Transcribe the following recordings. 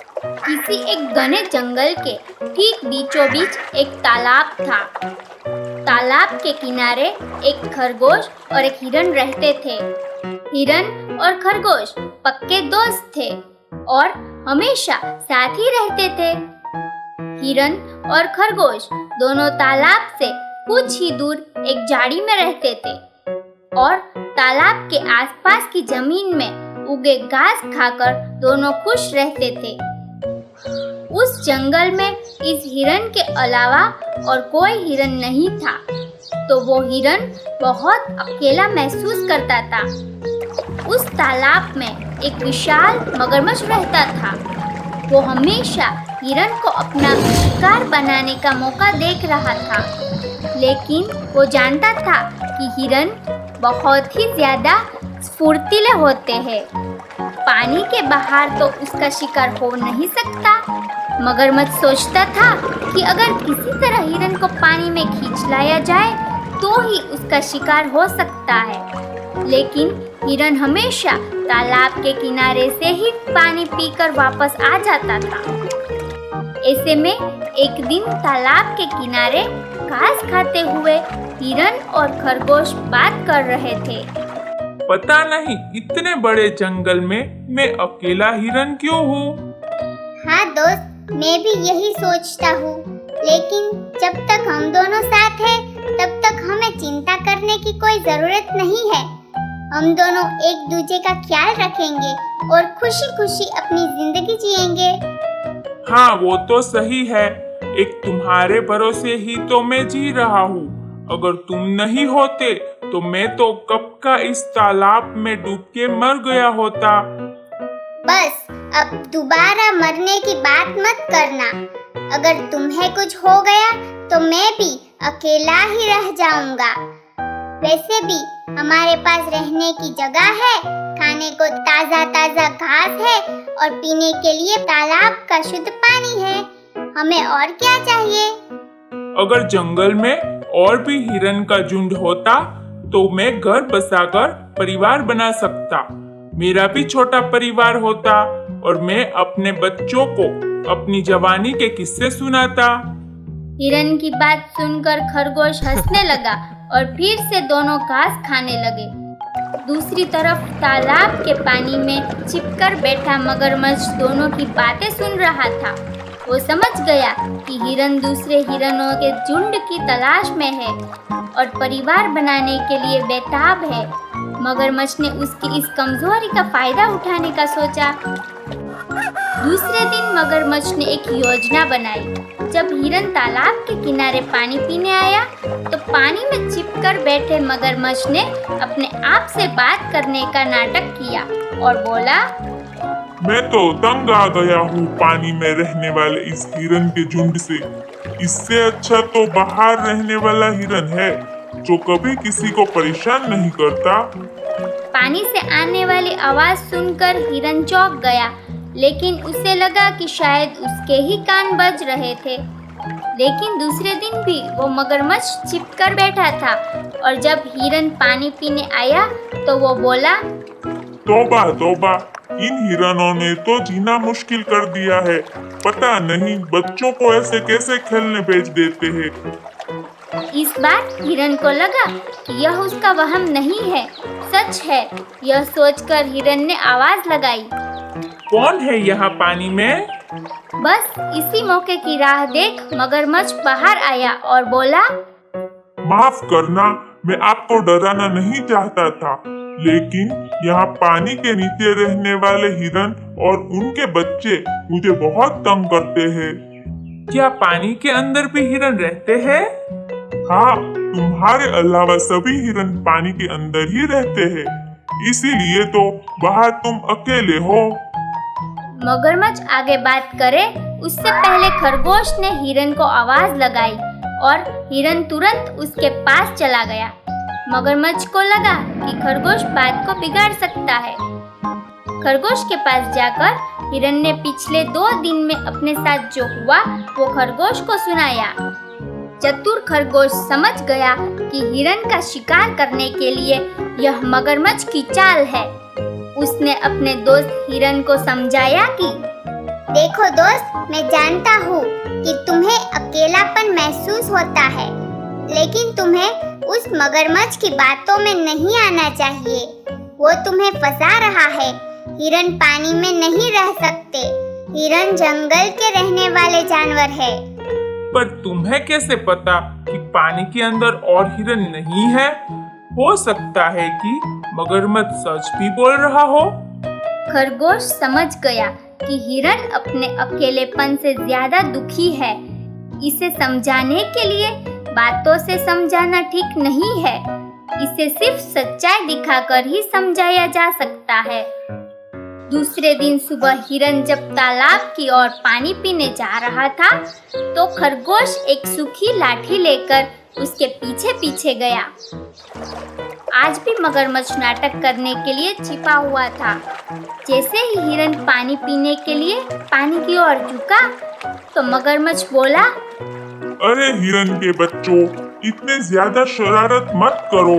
किसी एक घने जंगल के ठीक बीचों बीच एक तालाब था। तालाब के किनारे एक खरगोश और एक हिरन रहते थे। हिरन और खरगोश पक्के दोस्त थे और हमेशा साथ ही रहते थे। हिरन और खरगोश दोनों तालाब से कुछ ही दूर एक झाड़ी में रहते थे और तालाब के आसपास की जमीन में उगे घास खाकर दोनों खुश रहते थे। उस जंगल में इस हिरन के अलावा और कोई हिरन नहीं था, तो वो हिरन बहुत अकेला महसूस करता था। उस तालाब में एक विशाल मगरमच्छ रहता था। वो हमेशा हिरन को अपना शिकार बनाने का मौका देख रहा था, लेकिन वो जानता था कि हिरन बहुत ही ज्यादा फुर्तीले होते हैं। पानी के बाहर तो उसका शिकार हो नहीं सकता। मगरमच्छ सोचता था कि अगर किसी तरह हिरन को पानी में खींच लाया जाए तो ही उसका शिकार हो सकता है, लेकिन हिरन हमेशा तालाब के किनारे से ही पानी पीकर वापस आ जाता था। ऐसे में एक दिन तालाब के किनारे घास खाते हुए हिरन और खरगोश बात कर रहे थे। पता नहीं इतने बड़े जंगल में मैं अकेला हिरन क्यों हूँ? हाँ दोस्त, मैं भी यही सोचता हूँ, लेकिन जब तक हम दोनों साथ हैं, तब तक हमें चिंता करने की कोई जरूरत नहीं है। हम दोनों एक दूसरे का ख्याल रखेंगे और खुशी खुशी अपनी जिंदगी जिएंगे। हाँ, वो तो सही है। एक तुम्हारे भरोसे ही तो मैं जी रहा हूँ। अगर तुम नहीं होते तो मैं तो कब का इस तालाब में डूब के मर गया होता। बस अब दोबारा मरने की बात मत करना। अगर तुम्हें कुछ हो गया तो मैं भी अकेला ही रह जाऊंगा। वैसे भी हमारे पास रहने की जगह है, खाने को ताजा ताजा घास है और पीने के लिए तालाब का शुद्ध पानी है। हमें और क्या चाहिए? अगर जंगल में और भी हिरन का झुंड होता तो मैं घर बसाकर परिवार बना सकता। मेरा भी छोटा परिवार होता और मैं अपने बच्चों को अपनी जवानी के किस्से सुनाता। हिरन की बात सुनकर खरगोश हंसने लगा और फिर से दोनों घास खाने लगे। दूसरी तरफ तालाब के पानी में छिपकर बैठा मगरमच्छ दोनों की बातें सुन रहा था। वो समझ गया कि हिरन दूसरे हिरनों के झुंड की तलाश में है और परिवार बनाने के लिए बेताब है। मगरमच्छ ने उसकी इस कमजोरी का फायदा उठाने का सोचा। दूसरे दिन मगरमच्छ ने एक योजना बनाई। जब हिरन तालाब के किनारे पानी पीने आया तो पानी में छिपकर बैठे मगरमच्छ ने अपने आप से बात करने का नाटक किया और बोला, मैं तो तंग आ गया हूँ पानी में रहने वाले इस हिरन के झुंड से। इससे अच्छा तो बाहर रहने वाला हिरन है जो कभी किसी को परेशान नहीं करता। पानी से आने वाली आवाज सुनकर हिरन चौंक गया, लेकिन उसे लगा कि शायद उसके ही कान बज रहे थे। लेकिन दूसरे दिन भी वो मगरमच्छ छिपकर बैठा था और जब हिरन पानी पीने आया तो वो बोला, तौबा तौबा, इन हिरनों ने तो जीना मुश्किल कर दिया है। पता नहीं बच्चों को ऐसे कैसे खेलने भेज देते हैं। इस बार हिरन को लगा कि यह उसका वहम नहीं है, सच है। यह सोचकर हिरन ने आवाज लगाई, कौन है यहाँ पानी में? बस इसी मौके की राह देख मगरमच्छ बाहर आया और बोला, माफ करना, मैं आपको डराना नहीं चाहता था, लेकिन यहाँ पानी के नीचे रहने वाले हिरन और उनके बच्चे मुझे बहुत तंग करते हैं। क्या पानी के अंदर भी हिरन रहते हैं? हाँ, तुम्हारे अलावा सभी हिरन पानी के अंदर ही रहते हैं, इसीलिए तो बाहर तुम अकेले हो। मगरमच्छ आगे बात करे उससे पहले खरगोश ने हिरन को आवाज लगाई और हिरन तुरंत उसके पास चला गया। मगरमच्छ को लगा कि खरगोश बात को बिगाड़ सकता है। खरगोश के पास जाकर हिरन ने पिछले 2 दिन में अपने साथ जो हुआ वो खरगोश को सुनाया। चतुर खरगोश समझ गया कि हिरन का शिकार करने के लिए यह मगरमच्छ की चाल है। उसने अपने दोस्त हिरन को समझाया कि देखो दोस्त, मैं जानता हूँ कि तुम्हें अकेलापन महसूस होता है, लेकिन तुम्हें उस मगरमच्छ की बातों में नहीं आना चाहिए। वो तुम्हें फंसा रहा है। हिरन पानी में नहीं रह सकते। हिरन जंगल के रहने वाले जानवर है। पर तुम्हें कैसे पता कि पानी के अंदर और हिरन नहीं है? हो सकता है कि मगरमच्छ सच भी बोल रहा हो। खरगोश समझ गया कि हिरन अपने अकेलेपन से ज्यादा दुखी है। इसे समझाने के लिए बातों से समझाना ठीक नहीं है। इसे सिर्फ सच्चाई दिखाकर ही समझाया जा सकता है। दूसरे दिन सुबह हिरन जब तालाब की ओर पानी पीने जा रहा था, तो खरगोश एक सूखी लाठी लेकर उसके पीछे पीछे गया। आज भी मगरमच्छ नाटक करने के लिए छिपा हुआ था। जैसे ही हिरन पानी पीने के लिए पानी की ओर झुका, तो मगरमच्छ बोला, अरे हिरन के बच्चों, इतने ज्यादा शरारत मत करो।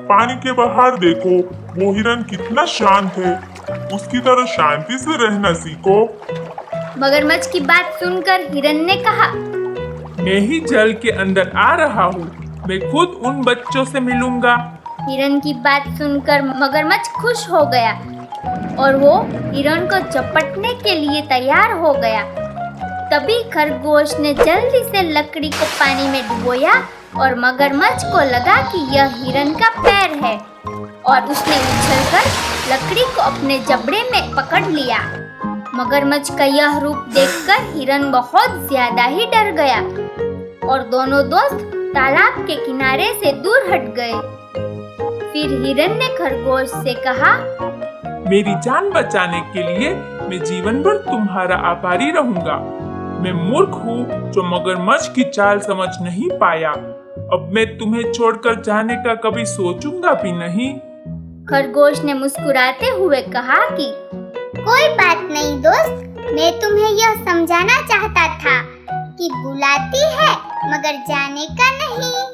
पानी के बाहर देखो, वो हिरन कितना शांत है। उसकी तरह शांति से रहना सीखो। मगरमच्छ की बात सुनकर हिरन ने कहा, मैं ही जल के अंदर आ रहा हूँ। मैं खुद उन बच्चों से मिलूंगा। हिरन की बात सुनकर मगरमच्छ खुश हो गया और वो हिरन को झपटने के लिए तैयार हो गया। तभी खरगोश ने जल्दी से लकड़ी को पानी में डुबोया और मगरमच्छ को लगा कि यह हिरन का पैर है और उसने उछलकर लकड़ी को अपने जबड़े में पकड़ लिया। मगरमच्छ का यह रूप देखकर हिरन बहुत ज्यादा ही डर गया और दोनों दोस्त तालाब के किनारे से दूर हट गए। फिर हिरन ने खरगोश से कहा, मेरी जान बचाने के लिए मैं जीवन भर तुम्हारा आभारी रहूंगा। मैं मूर्ख हूँ जो मगरमच्छ की चाल समझ नहीं पाया। अब मैं तुम्हें छोड़कर जाने का कभी सोचूंगा भी नहीं। खरगोश ने मुस्कुराते हुए कहा कि कोई बात नहीं दोस्त, मैं तुम्हें यह समझाना चाहता था कि बुलाती है मगर जाने का नहीं।